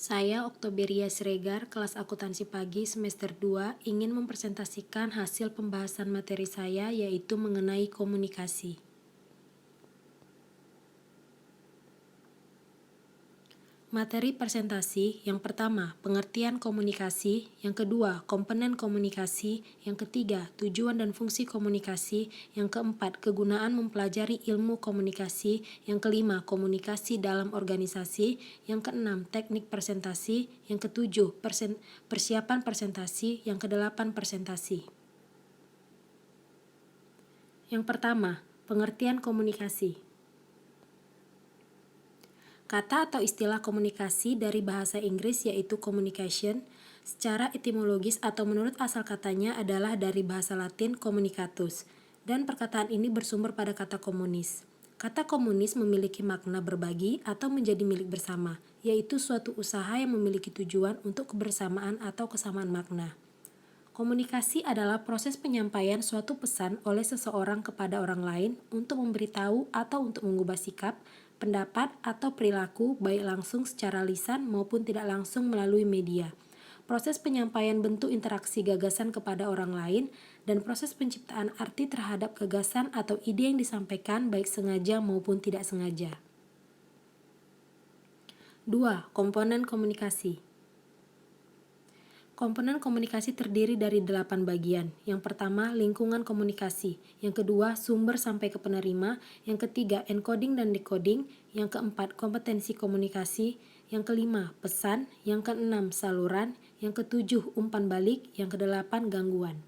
Saya, Oktoberia Siregar, kelas akuntansi pagi semester 2, ingin mempresentasikan hasil pembahasan materi saya, yaitu mengenai komunikasi. Materi presentasi yang pertama, pengertian komunikasi, yang kedua, komponen komunikasi, yang ketiga, tujuan dan fungsi komunikasi, yang keempat, kegunaan mempelajari ilmu komunikasi, yang kelima, komunikasi dalam organisasi, yang keenam, teknik presentasi, yang ketujuh, persiapan presentasi, yang kedelapan, presentasi. Yang pertama, pengertian komunikasi. Kata atau istilah komunikasi dari bahasa Inggris yaitu communication, secara etimologis atau menurut asal katanya adalah dari bahasa Latin communicatus, dan perkataan ini bersumber pada kata komunis. Kata komunis memiliki makna berbagi atau menjadi milik bersama, yaitu suatu usaha yang memiliki tujuan untuk kebersamaan atau kesamaan makna. Komunikasi adalah proses penyampaian suatu pesan oleh seseorang kepada orang lain untuk memberitahu atau untuk mengubah sikap, pendapat, atau perilaku baik langsung secara lisan maupun tidak langsung melalui media. Proses penyampaian bentuk interaksi gagasan kepada orang lain dan proses penciptaan arti terhadap gagasan atau ide yang disampaikan baik sengaja maupun tidak sengaja. 2. Komponen komunikasi. Komponen komunikasi terdiri dari 8 bagian. Yang pertama, lingkungan komunikasi. Yang kedua, sumber sampai ke penerima. Yang ketiga, encoding dan decoding. Yang keempat, kompetensi komunikasi. Yang kelima, pesan. Yang keenam, saluran. Yang ketujuh, umpan balik. Yang kedelapan, gangguan.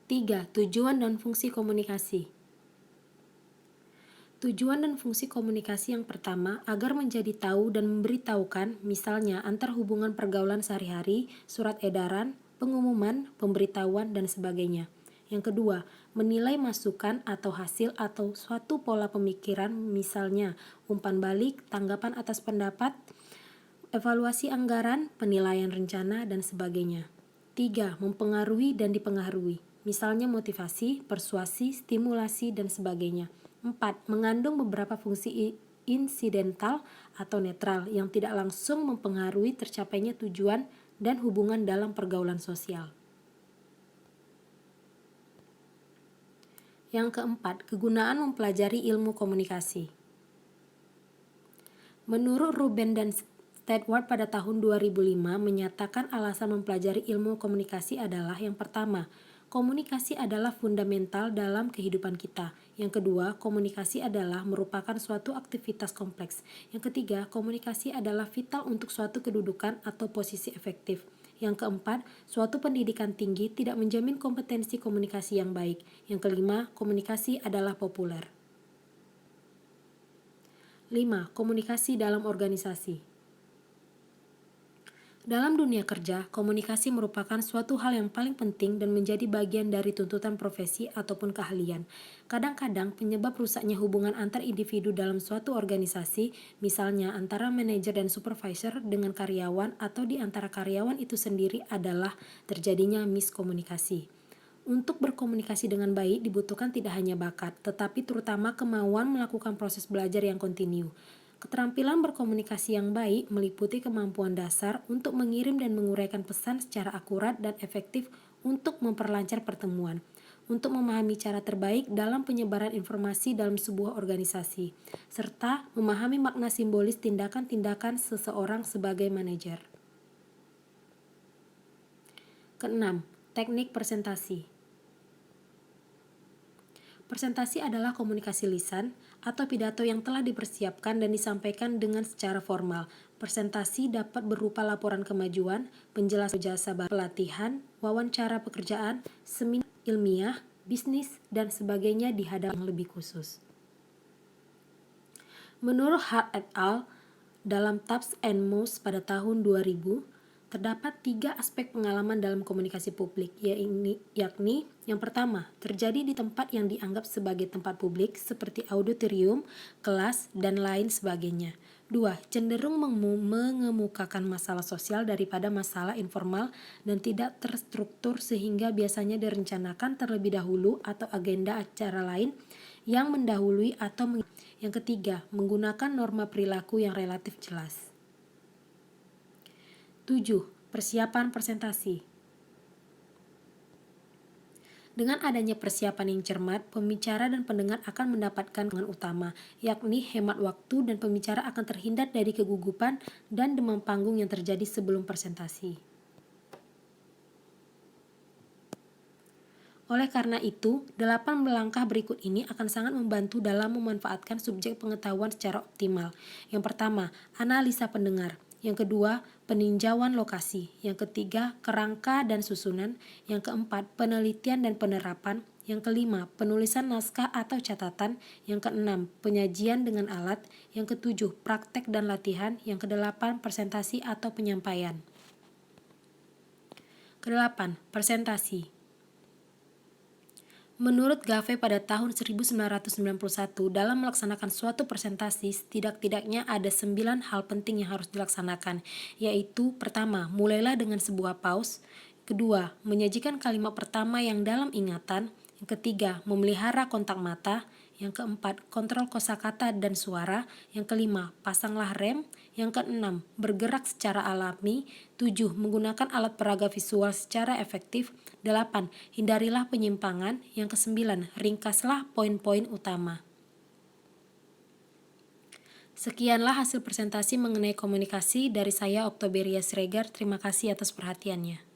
3. Tujuan dan fungsi komunikasi. Tujuan dan fungsi komunikasi yang pertama agar menjadi tahu dan memberitahukan, misalnya antar hubungan pergaulan sehari-hari, surat edaran, pengumuman, pemberitahuan, dan sebagainya. Yang kedua, menilai masukan atau hasil atau suatu pola pemikiran, misalnya umpan balik, tanggapan atas pendapat, evaluasi anggaran, penilaian rencana, dan sebagainya. 3. Mempengaruhi dan dipengaruhi, misalnya motivasi, persuasi, stimulasi, dan sebagainya. 4. Mengandung beberapa fungsi insidental atau netral yang tidak langsung mempengaruhi tercapainya tujuan dan hubungan dalam pergaulan sosial. Yang keempat, kegunaan mempelajari ilmu komunikasi. Menurut Ruben dan Stewart pada tahun 2005 menyatakan alasan mempelajari ilmu komunikasi adalah yang pertama, komunikasi adalah fundamental dalam kehidupan kita. Yang kedua, komunikasi adalah merupakan suatu aktivitas kompleks. Yang ketiga, komunikasi adalah vital untuk suatu kedudukan atau posisi efektif. Yang keempat, suatu pendidikan tinggi tidak menjamin kompetensi komunikasi yang baik. Yang kelima, komunikasi adalah populer. 5. Komunikasi dalam organisasi. Dalam dunia kerja, komunikasi merupakan suatu hal yang paling penting dan menjadi bagian dari tuntutan profesi ataupun keahlian. Kadang-kadang penyebab rusaknya hubungan antar individu dalam suatu organisasi, misalnya antara manajer dan supervisor dengan karyawan atau di antara karyawan itu sendiri adalah terjadinya miskomunikasi. Untuk berkomunikasi dengan baik dibutuhkan tidak hanya bakat, tetapi terutama kemauan melakukan proses belajar yang kontinu. Keterampilan berkomunikasi yang baik meliputi kemampuan dasar untuk mengirim dan menguraikan pesan secara akurat dan efektif untuk memperlancar pertemuan, untuk memahami cara terbaik dalam penyebaran informasi dalam sebuah organisasi, serta memahami makna simbolis tindakan-tindakan seseorang sebagai manajer. Keenam, teknik presentasi. Presentasi adalah komunikasi lisan atau pidato yang telah dipersiapkan dan disampaikan dengan secara formal. Presentasi dapat berupa laporan kemajuan, penjelasan jasa pelatihan, wawancara pekerjaan, seminar ilmiah, bisnis, dan sebagainya di hadapan yang lebih khusus. Menurut Hart et al. Dalam Taps and Moose pada tahun 2000, terdapat 3 aspek pengalaman dalam komunikasi publik, yakni yang pertama, terjadi di tempat yang dianggap sebagai tempat publik seperti auditorium, kelas, dan lain sebagainya. 2. Cenderung mengemukakan masalah sosial daripada masalah informal dan tidak terstruktur sehingga biasanya direncanakan terlebih dahulu atau agenda acara lain yang mendahului atau yang ketiga, menggunakan norma perilaku yang relatif jelas. 7. Persiapan presentasi. Dengan adanya persiapan yang cermat, pembicara dan pendengar akan mendapatkan keuntungan utama, yakni hemat waktu dan pembicara akan terhindar dari kegugupan dan demam panggung yang terjadi sebelum presentasi. Oleh karena itu, 8 langkah berikut ini akan sangat membantu dalam memanfaatkan subjek pengetahuan secara optimal. Yang pertama, analisa pendengar. Yang kedua, peninjauan lokasi. Yang ketiga, kerangka dan susunan. Yang keempat, penelitian dan penerapan. Yang kelima, penulisan naskah atau catatan. Yang keenam, penyajian dengan alat. Yang ketujuh, praktek dan latihan. Yang kedelapan, presentasi atau penyampaian. Kedelapan, presentasi. Menurut Gave pada tahun 1991, dalam melaksanakan suatu presentasi, setidak-tidaknya ada 9 hal penting yang harus dilaksanakan, yaitu pertama, mulailah dengan sebuah pause. Kedua, menyajikan kalimat pertama yang dalam ingatan. Yang ketiga, memelihara kontak mata. Yang keempat, kontrol kosakata dan suara. Yang kelima, pasanglah rem. Yang keenam, bergerak secara alami. 7. Menggunakan alat peraga visual secara efektif. 8. Hindarilah penyimpangan. Yang kesembilan, ringkaslah poin-poin utama. Sekianlah hasil presentasi mengenai komunikasi dari saya, Oktoberia Siregar. Terima kasih atas perhatiannya.